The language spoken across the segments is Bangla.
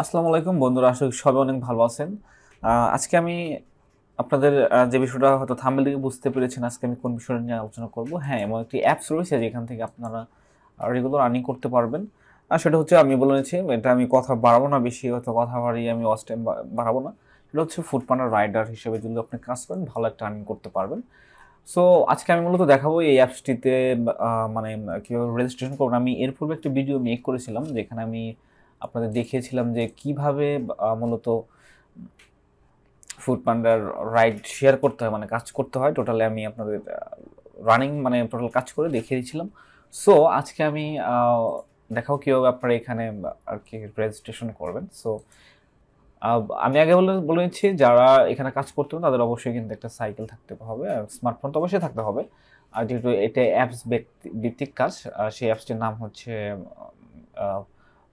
আসসালামু আলাইকুম বন্ধুরা, আশা করি সবাই অনেক ভালো আছেন। আজকে আমি আপনাদের যে বিষয়টা হয়তো থাম্বনেল থেকে বুঝতে পেরেছেন, আজকে আমি কোন বিষয়টা নিয়ে আলোচনা করব। হ্যাঁ, এমন একটি অ্যাপস রয়েছে যেখান থেকে আপনারা রেগুলার আর্নিং করতে পারবেন। আর সেটা হচ্ছে, আমি বলেছি এটা আমি কথা বাড়াবো না, বেশি হয়তো কথা বাড়িয়ে আমি ওয়াচ টাইম বাড়াবো না। সেটা হচ্ছে ফুড পান্ডা রাইডার হিসেবে যদি আপনি কাজ করেন, ভালো একটা আর্নিং করতে পারবেন। সো আজকে আমি মূলত দেখাবো এই অ্যাপসটিতে মানে কীভাবে রেজিস্ট্রেশন করবেন। আমি এর পূর্বে একটা ভিডিও মেক করেছিলাম যেখানে আমি আপনাদের দেখিয়েছিলাম যে কিভাবে মূলত ফুড পান্ডার রাইড শেয়ার করতে হয়, মানে কাজ করতে হয়। টোটালি আমি আপনাদের রানিং মানে টোটাল কাজ করে দেখিয়ে দিয়েছিলাম। সো আজকে আমি দেখাও কীভাবে আপনারা এখানে আর কি রেজিস্ট্রেশন করবেন। সো আমি আগে বলে নিচ্ছি, যারা এখানে কাজ করতে হবে তাদের অবশ্যই কিন্তু একটা সাইকেল থাকতে হবে, আর স্মার্টফোন তো অবশ্যই থাকতে হবে। আর যেহেতু এটা অ্যাপস ভিত্তিক কাজ, সেই অ্যাপসটির নাম হচ্ছে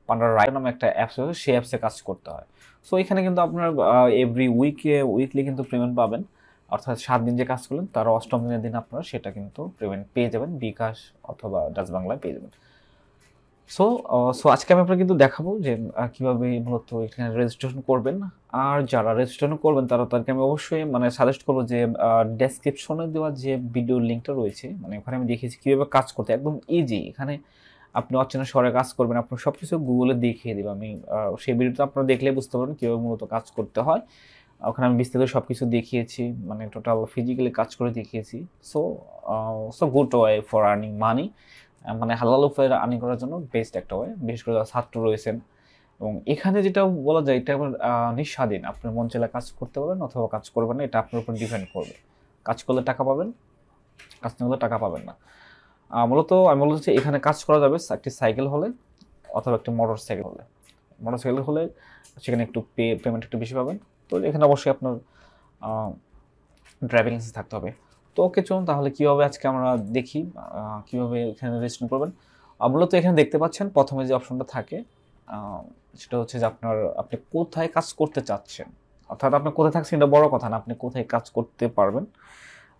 পান্ডা রাইড নামে একটা অ্যাপস রয়েছে, সেই অ্যাপসে কাজ করতে হয়। সো এখানে কিন্তু আপনার এভরি উইকলি কিন্তু পেমেন্ট পাবেন। অর্থাৎ 7 দিন যে কাজ করলেন তার অষ্টম দিনের দিন আপনারা সেটা কিন্তু পেমেন্ট পেয়ে যাবেন, বিকাশ অথবা ডাচ বাংলায় পেয়ে যাবেন। সো সো আজকে আমি আপনাকে কিন্তু দেখাবো যে কিভাবে মূলত এখানে রেজিস্ট্রেশন করবেন। আর যারা রেজিস্ট্রেশন করবেন তাদেরকে আমি অবশ্যই মানে সাজেস্ট করবো যে ডেসক্রিপশনে দেওয়া যে ভিডিও লিঙ্কটা রয়েছে, মানে ওখানে আমি দেখিয়েছি কীভাবে কাজ করতে, একদম ইজি। এখানে আপনি অচেনা শহরে কাজ করবেন, আপনার সব কিছু গুগলে দেখিয়ে দেবো আমি। সেই ভিডিওটা আপনারা দেখলে বুঝতে পারবেন কীভাবে মূলত কাজ করতে হয়। ওখানে আমি বিস্তারিত সব কিছু দেখিয়েছি, মানে টোটাল ফিজিক্যালি কাজ করে দেখিয়েছি। So so good way for earning money, মানে হালাল উপায়ে আর্নিং করার জন্য বেস্ট একটা ওয়ে, বিশেষ করে যারা ছাত্র রয়েছেন। এবং এখানে যেটা বলা যায়, এটা আবার নিঃস্বাধীন, আপনার মন চাইলে কাজ করতে পারবেন অথবা কাজ করবেন না, এটা আপনার উপর ডিপেন্ড করবে। কাজ করলে টাকা পাবেন, কাজ না করলে টাকা পাবেন না। মূলত আমি বলছি এখানে কাজ করা যাবে একটি সাইকেল হলে অথবা একটি মোটর সাইকেল হলে। মোটর সাইকেল হলে সেখানে একটু পেমেন্ট একটু বেশি পাবেন। তো এখানে অবশ্যই আপনার ড্রাইভিং লাইসেন্স থাকতে হবে। তো ওকে, চলুন তাহলে কীভাবে আজকে আমরা দেখি কীভাবে এখানে রেজিস্ট্রেশন করবেন। মূলত এখানে দেখতে পাচ্ছেন প্রথমে যে অপশনটা থাকে, সেটা হচ্ছে যে আপনি কোথায় কাজ করতে চাচ্ছেন। অর্থাৎ আপনি কোথায় থাকছেন এটা বড় কথা না, আপনি কোথায় কাজ করতে পারবেন।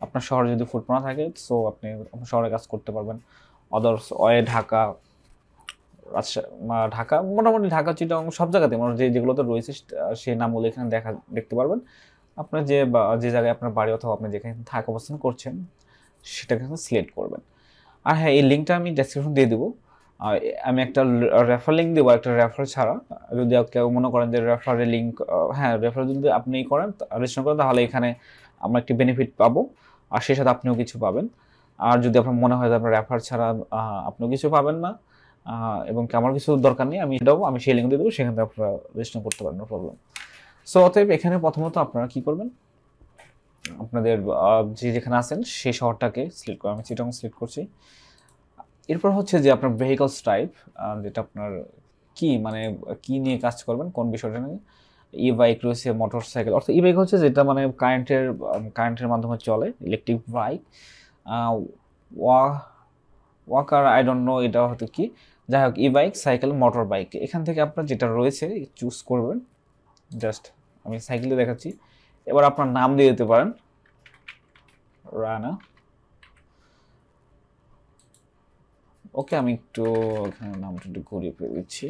আপনার শহরে যদি ফুডপান্ডা থাকে, সো আপনি আপনার শহরে কাজ করতে পারবেন। অদার্স ঢাকা, ঢাকা মোটামুটি ঢাকা, চিটাগাং সব জায়গাতে মানে যেগুলোতে রয়েছে সেই নামগুলো এখানে দেখতে পারবেন। আপনার যে জায়গায় আপনার বাড়ি অথবা আপনি যেখানে অবস্থান করছেন সেটাকে সিলেক্ট করবেন। আর হ্যাঁ, এই লিঙ্কটা আমি ডেসক্রিপশন দিয়ে দেবো। আমি একটা রেফার লিঙ্ক দেবো, একটা রেফার ছাড়া। যদি কেউ মনে করেন যে রেফারের লিঙ্ক, হ্যাঁ রেফার যদি আপনি করেন রেজিস্ট্রেশন করেন, তাহলে এখানে আমরা একটি বেনিফিট পাবো, আর সেই সাথে আপনিও কিছু পাবেন। আর যদি আপনার মনে হয় যে আপনার রেফার ছাড়া আপনিও কিছু পাবেন না, এবং আমার কিছু দরকার নেই, আমি সেই লিঙ্ক দিয়ে দেবো, সেখান থেকে আপনারা রেজিস্ট্রেশন করতে পারেন, নো প্রবলেম। সো অতএব এখানে প্রথমত আপনারা কি করবেন, আপনাদের যেখানে আছেন সেই শহরটাকে সিলেক্ট করবেন। আমি চিটাগং সিলেক্ট করছি। এরপর হচ্ছে যে আপনার ভেহিকলস টাইপ, যেটা আপনার কি মানে কি নিয়ে কাজ করবেন, কোন বিষয়টা নিয়ে। ই বাইক রয়েছে, মোটর সাইকেল, অর্থাৎ ই বাইক হচ্ছে যেটা মানে কারেন্টের মাধ্যমে চলে, electric bike. Walker I don't know এটা হয়তো কি। যাই হোক, E bike, cycle, motorbike, এখান থেকে আপনার যেটা রয়েছে চুজ করবেন। জাস্ট আমি সাইকেলে দেখাচ্ছি। এবার আপনার নাম দিয়ে দিতে পারেন, রানা। ওকে, আমি একটু এখানে নামটা একটু ঘুরিয়ে ফিরে দিচ্ছি।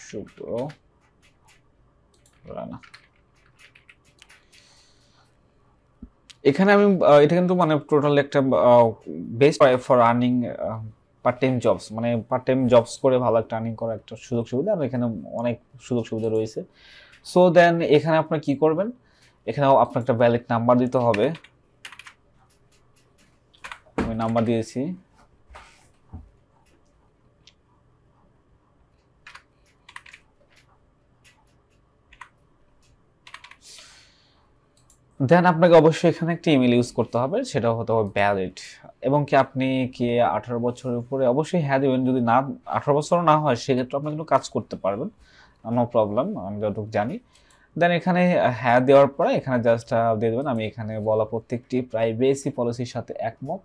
শুভ্র রানা। এখানে আমি এটা কিন্তু মানে টোটাল একটা best for earning part time jobs, মানে পার্ট টাইম জবস করে ভালো একটা আর্নিং করার একটা সুযোগ সুবিধা, আর এখানে অনেক সুযোগ সুবিধা রয়েছে। সো দেন এখানে আপনার কি করবেন, এখানেও আপনার একটা ভ্যালিড নাম্বার দিতে হবে। আমি নাম্বার দিয়েছি। দেন আপনাকে অবশ্যই এখানে একটা ইমেল ইউজ করতে হবে, সেটা হতে হবে ভ্যালিড। এবং কি আপনি কি 18 বছরের উপরে, অবশ্যই হ্যাঁ দেবেন। যদি না 18 বছরও না হয়, সেক্ষেত্রে আপনি কিন্তু কাজ করতে পারবেন, নো প্রবলেম, আমি যতটুকু জানি। দেন এখানে হ্যাঁ দেওয়ার পরে এখানে জাস্ট দিয়ে দেবেন আমি এখানে বলা প্রত্যেকটি প্রাইভেসি পলিসির সাথে একমত।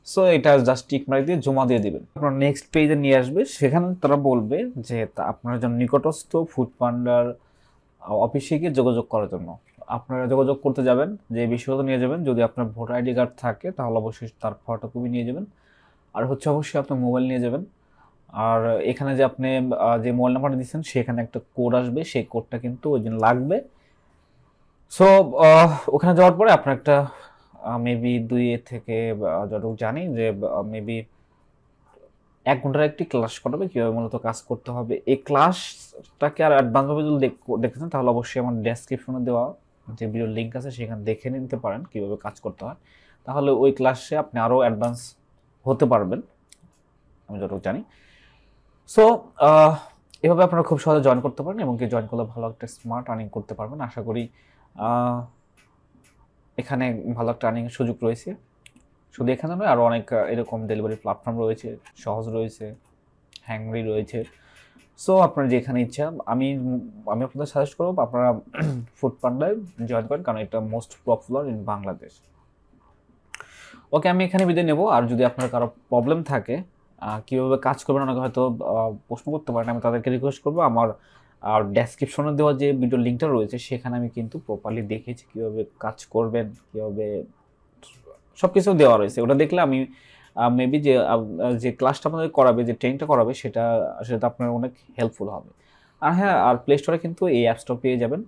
সো এটা জাস্ট টিক মার্ক দিয়ে জমা দিয়ে দিবেন। আপনার নেক্সট পেজে নিয়ে আসবে, সেখানে তারা বলবে যে আপনার জন্য নিকটস্থ ফুড পান্ডার অফিসে গিয়ে যোগাযোগ করার জন্য আপনারা যোগাযোগ করতে যাবেন, যে বিষয়গুলো নিয়ে যাবেন। যদি আপনার ভোটার আইডি কার্ড থাকে তাহলে অবশ্যই তার ফটোকপি নিয়ে যাবেন। আর হচ্ছে অবশ্যই আপনার মোবাইল নিয়ে যাবেন। আর এখানে যে আপনি যে মোবাইল নাম্বারটা দিচ্ছেন সেখানে একটা কোড আসবে, সেই কোডটা কিন্তু ওই দিন লাগবে। সো ওখানে যাওয়ার পরে আপনার একটা মেবি 2 থেকে যতটুকু জানি যে মেবি 1 ঘন্টার একটি ক্লাস করাবে কীভাবে মূলত কাজ করতে হবে। এই ক্লাসটাকে আর অ্যাডভান্সভাবে যদি দেখতেছেন তাহলে অবশ্যই আমার ডেসক্রিপশনে দেওয়া যে ভিডিও লিঙ্ক আছে সেখানে দেখে নিতে পারেন কীভাবে কাজ করতে হয়। তাহলে ওই ক্লাসে আপনি আরও অ্যাডভান্স হতে পারবেন আমি যতটুকু জানি। সো এভাবে আপনারা খুব সহজে জয়েন করতে পারেন এবং কি জয়েন করলে ভালো একটা স্মার্ট আর্নিং করতে পারবেন। আশা করি এখানে ভালো একটা আর্নিং সুযোগ রয়েছে। শুধু এখানে নয়, আরও অনেক এরকম ডেলিভারি প্ল্যাটফর্ম রয়েছে, সহজ রয়েছে, হ্যাংরি রয়েছে। সো আপনার যেখানে ইচ্ছা, আমি আপনাদের সাজেস্ট করবো আপনারা ফুড পান্ডায় জয়েন করেন, কারণ এটা মোস্ট পপুলার ইন বাংলাদেশ। ওকে, আমি এখানে বিদায় নেব। আর যদি আপনার কারো প্রবলেম থাকে কীভাবে কাজ করবেন, অনেকে হয়তো প্রশ্ন করতে পারেন, আমি তাদেরকে রিকোয়েস্ট করবো আমার ডেসক্রিপশনে দেওয়া যে ভিডিও লিঙ্কটা রয়েছে সেখানে আমি কিন্তু প্রপারলি দেখিয়েছি কীভাবে কাজ করবেন, কীভাবে সব কিছু দেওয়া রয়েছে। ওটা দেখলে আমি মেবি যে ক্লাসটা আপনাদের করাবে, যে ট্রেনিংটা করাবে, সেটা আপনার অনেক হেল্পফুল হবে। আর হ্যাঁ, আর প্লে স্টোরে কিন্তু এই অ্যাপসটা পেয়ে যাবেন।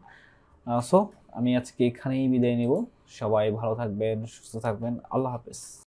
সো আমি আজকে এখানেই বিদায় নিব। সবাই ভালো থাকবেন, সুস্থ থাকবেন। আল্লাহ হাফেজ।